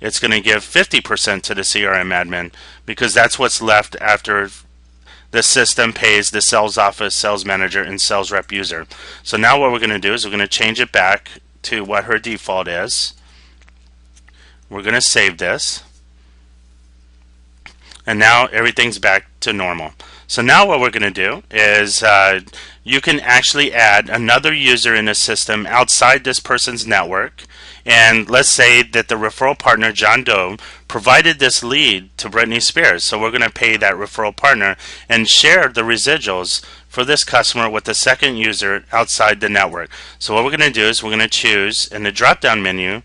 it's going to give 50% to the CRM admin, because that's what's left after the system pays the sales office, sales manager, and sales rep user. So now what we're going to do is we're going to change it back to what her default is. We're going to save this. And now everything's back to normal. So now what we're going to do is you can actually add another user in the system outside this person's network. And let's say that the referral partner, John Doe, provided this lead to Britney Spears. So we're going to pay that referral partner and share the residuals for this customer with the second user outside the network. So what we're going to do is we're going to choose in the drop-down menu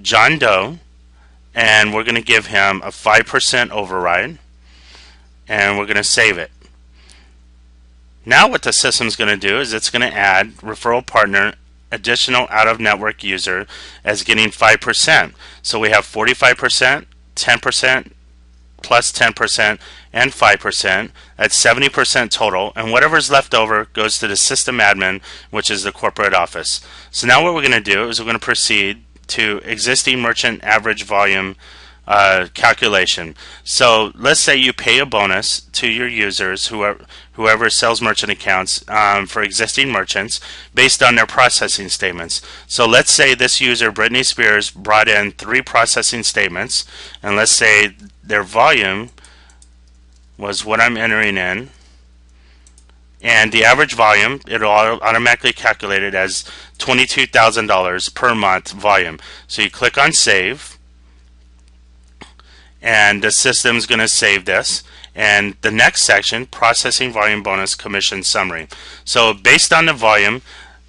John Doe, and we're going to give him a 5% override, and we're going to save it. Now what the system's going to do is it's going to add referral partner additional out-of-network user as getting 5%. So we have 45%, 10%, plus 10%, and 5%. That's 70% total, and whatever's left over goes to the system admin, which is the corporate office. So now what we're going to do is we're going to proceed to existing merchant average volume calculation. So let's say you pay a bonus to your users, whoever sells merchant accounts, for existing merchants based on their processing statements. So let's say this user, Britney Spears, brought in 3 processing statements, and let's say their volume was what I'm entering in, and the average volume, it'll automatically calculate it as $22,000 per month volume. So you click on save, and the system's going to save this. And the next section, processing volume bonus commission summary. So based on the volume,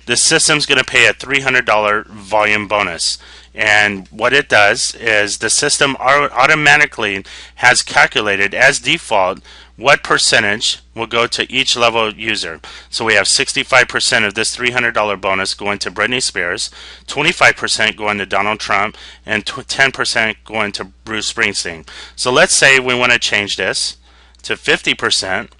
the system's going to pay a $300 volume bonus. And what it does is the system automatically has calculated as default what percentage will go to each level user. So we have 65% of this $300 bonus going to Britney Spears, 25% going to Donald Trump, and 10% going to Bruce Springsteen. So let's say we want to change this to 50%,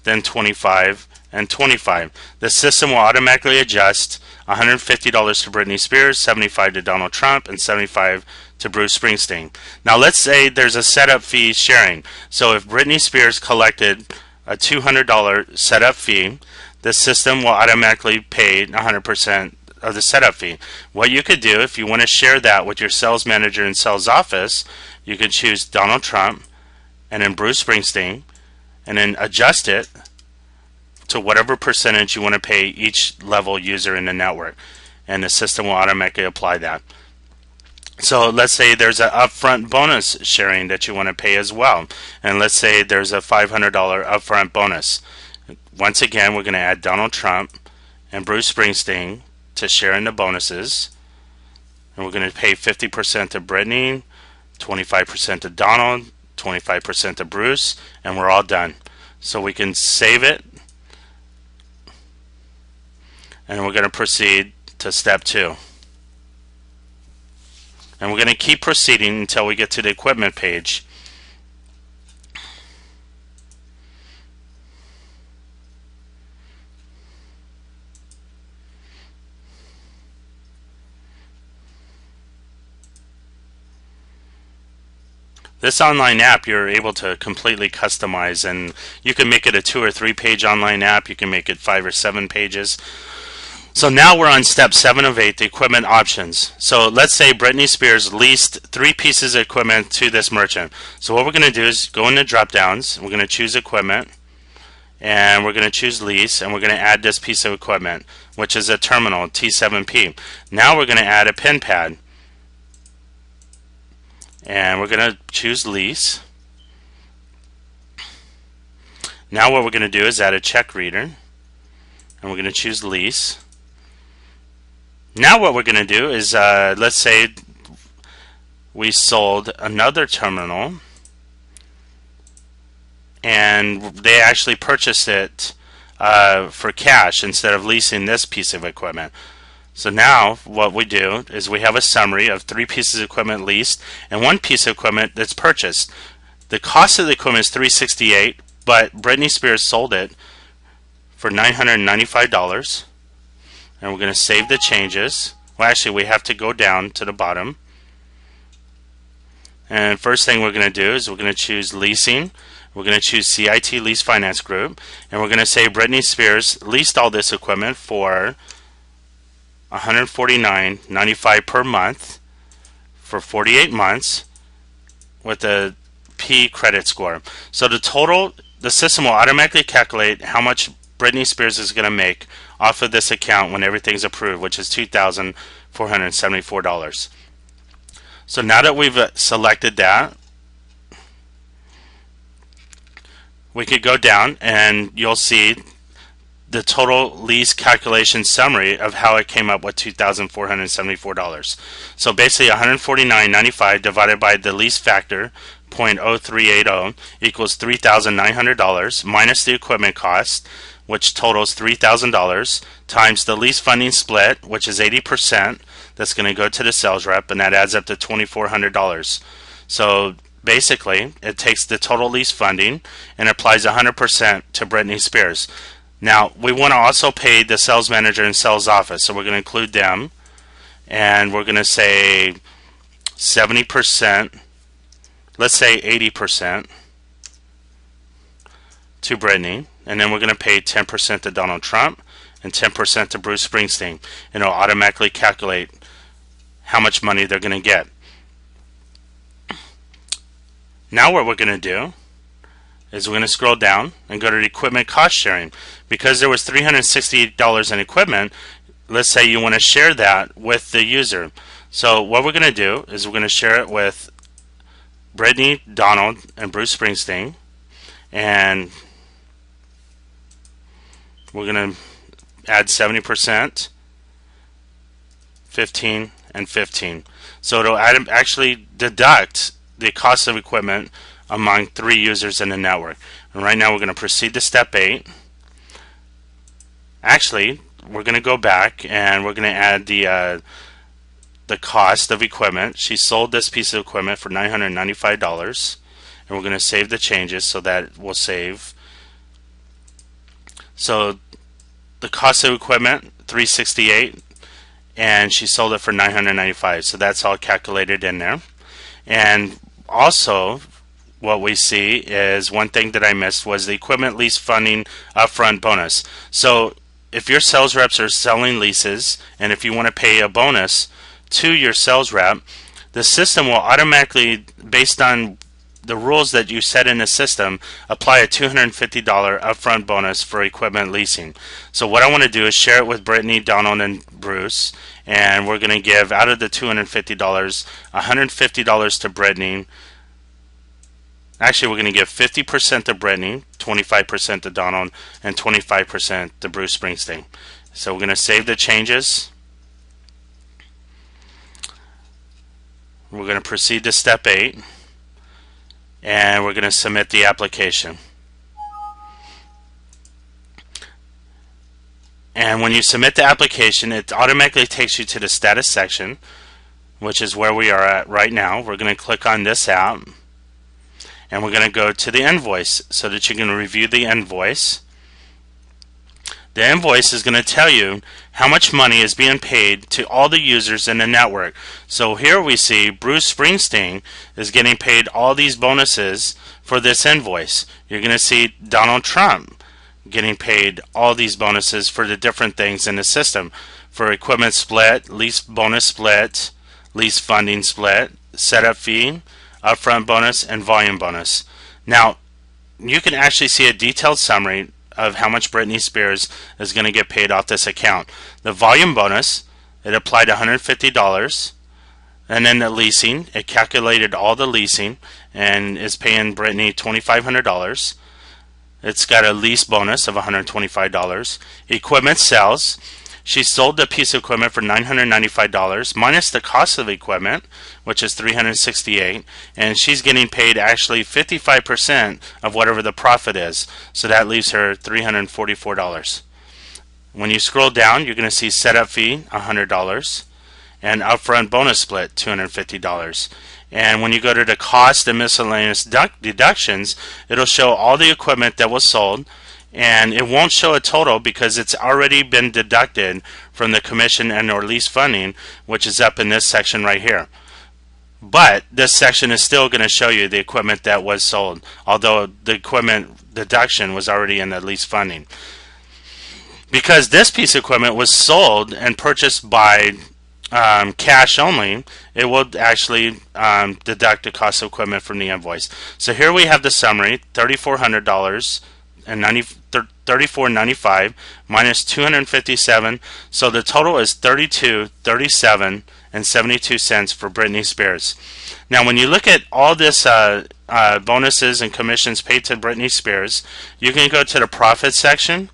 then 25, and 25. The system will automatically adjust $150 to Britney Spears, $75 to Donald Trump, and $75 to Bruce Springsteen. Now let's say there's a setup fee sharing. So if Britney Spears collected a $200 setup fee, the system will automatically pay 100% of the setup fee. What you could do if you want to share that with your sales manager and sales office, you could choose Donald Trump and then Bruce Springsteen, and then adjust it to whatever percentage you want to pay each level user in the network, and the system will automatically apply that. So let's say there's an upfront bonus sharing that you want to pay as well, and let's say there's a $500 upfront bonus. Once again, we're going to add Donald Trump and Bruce Springsteen to share in the bonuses, and we're going to pay 50% to Britney, 25% to Donald, 25% to Bruce, and we're all done. So we can save it, and we're going to proceed to step 2. And we're going to keep proceeding until we get to the equipment page. This online app you're able to completely customize, and you can make it a 2 or 3 page online app. You can make it 5 or 7 pages. So now we're on step 7 of 8, the equipment options. So let's say Britney Spears leased 3 pieces of equipment to this merchant. So what we're going to do is go into drop downs. We're going to choose equipment, and we're going to choose lease, and we're going to add this piece of equipment, which is a terminal T7P. Now we're going to add a pin pad, and we're going to choose lease. Now what we're going to do is add a check reader, and we're going to choose lease. Now what we're going to do is, let's say we sold another terminal, and they actually purchased it for cash instead of leasing this piece of equipment. So now what we do is we have a summary of 3 pieces of equipment leased and 1 piece of equipment that's purchased. The cost of the equipment is $368, but Britney Spears sold it for $995. And we're going to save the changes. Well, actually we have to go down to the bottom, And first thing we're going to do is we're going to choose leasing. We're going to choose CIT Lease Finance Group, and we're going to say Britney Spears leased all this equipment for $149.95 per month for 48 months with a P credit score. So the system will automatically calculate how much Britney Spears is going to make off of this account when everything's approved, which is $2,474. So now that we've selected that, we could go down and you'll see the total lease calculation summary of how it came up with $2,474. So basically $149.95 divided by the lease factor 0.0380 equals $3,900 minus the equipment cost, which totals $3,000, times the lease funding split, which is 80%. That's going to go to the sales rep, and that adds up to $2,400. So basically, it takes the total lease funding and applies 100% to Britney Spears. Now, we want to also pay the sales manager and sales office, so we're going to include them, and we're going to say 70%, let's say 80% to Britney, and then we're going to pay 10% to Donald Trump and 10% to Bruce Springsteen, and it'll automatically calculate how much money they're going to get. Now what we're going to do is we're going to scroll down and go to the equipment cost sharing. Because there was $368 in equipment, let's say you want to share that with the user. So what we're going to do is we're going to share it with Britney, Donald, and Bruce Springsteen, and we're going to add 70%, 15, and 15. So it'll actually deduct the cost of equipment among 3 users in the network. And right now we're going to proceed to step 8. Actually, we're going to go back and we're going to add the cost of equipment. She sold this piece of equipment for $995, and we're going to save the changes so that we'll save. So the cost of equipment $368, and she sold it for $995. So that's all calculated in there. And also, what we see is one thing that I missed was the equipment lease funding upfront bonus. So if your sales reps are selling leases, and if you want to pay a bonus to your sales rep, the system will automatically, based on the rules that you set in the system, apply a $250 upfront bonus for equipment leasing. So what I want to do is share it with Britney, Donald, and Bruce, and we're going to give out of the $250, $150 to Britney. Actually, we're going to give 50% to Britney, 25% to Donald, and 25% to Bruce Springsteen. So we're going to save the changes. We're going to proceed to step 8, and we're going to submit the application. And when you submit the application, it automatically takes you to the status section, which is where we are at right now. We're going to click on this app, and we're going to go to the invoice so that you can review the invoice. The invoice is going to tell you how much money is being paid to all the users in the network. So here we see Bruce Springsteen is getting paid all these bonuses for this invoice. You're going to see Donald Trump getting paid all these bonuses for the different things in the system, for equipment split, lease bonus split, lease funding split, setup fee, upfront bonus, and volume bonus. Now, you can actually see a detailed summary of how much Britney Spears is going to get paid off this account. The volume bonus, it applied $150, and then the leasing, it calculated all the leasing and is paying Britney $2,500. It's got a lease bonus of $125. Equipment sales, she sold the piece of equipment for $995 minus the cost of the equipment, which is $368, and she's getting paid actually 55% of whatever the profit is. So that leaves her $344. When you scroll down, you're going to see setup fee $100 and upfront bonus split $250. And when you go to the cost and miscellaneous deductions, it'll show all the equipment that was sold, and it won't show a total because it's already been deducted from the commission and or lease funding, which is up in this section right here. But this section is still going to show you the equipment that was sold, although the equipment deduction was already in the lease funding. Because this piece of equipment was sold and purchased by cash only, it will actually deduct the cost of equipment from the invoice. So here we have the summary: $3,400 and $34.95 minus $257. So the total is $32.37 and 72 cents for Britney Spears. Now, when you look at all this bonuses and commissions paid to Britney Spears, you can go to the profit section,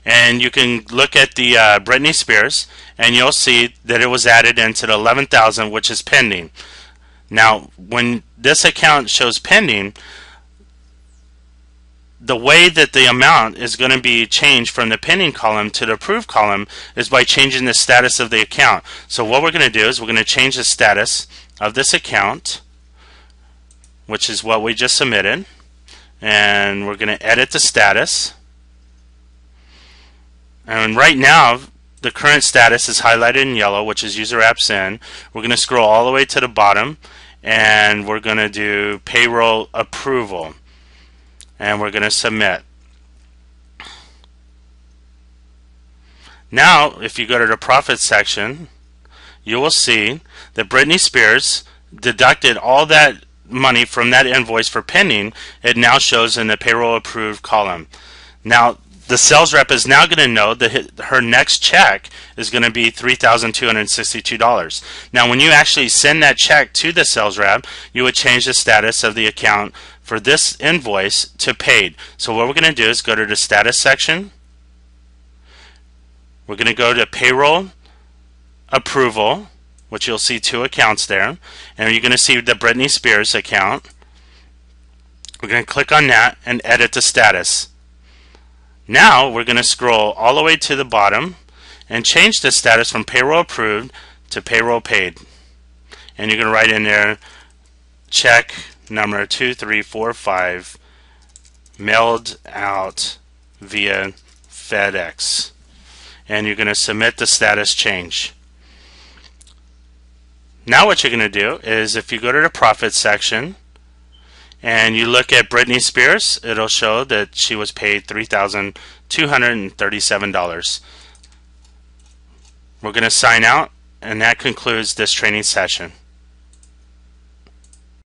and you can look at the Britney Spears, and you'll see that it was added into the $11,000, which is pending. Now, when this account shows pending, the way that the amount is going to be changed from the pending column to the approved column is by changing the status of the account. So what we're going to do is we're going to change the status of this account, which is what we just submitted, and we're going to edit the status. And right now the current status is highlighted in yellow, which is user apps in. We're going to scroll all the way to the bottom, and we're going to do payroll approval, and we're going to submit. Now if you go to the profit section, you will see that Britney Spears deducted all that money from that invoice for pending. It now shows in the payroll approved column. Now the sales rep is now going to know that her next check is going to be $3,262. Now when you actually send that check to the sales rep, you would change the status of the account for this invoice to paid. So what we're going to do is go to the status section. We're going to go to payroll approval, which you'll see two accounts there, and you're going to see the Britney Spears account. We're going to click on that and edit the status. Now we're going to scroll all the way to the bottom and change the status from payroll approved to payroll paid. And you're going to write in there check number 2345 mailed out via FedEx. And you're going to submit the status change. Now what you're going to do is, if you go to the profit section and you look at Britney Spears, it'll show that she was paid $3,237. We're going to sign out, and that concludes this training session.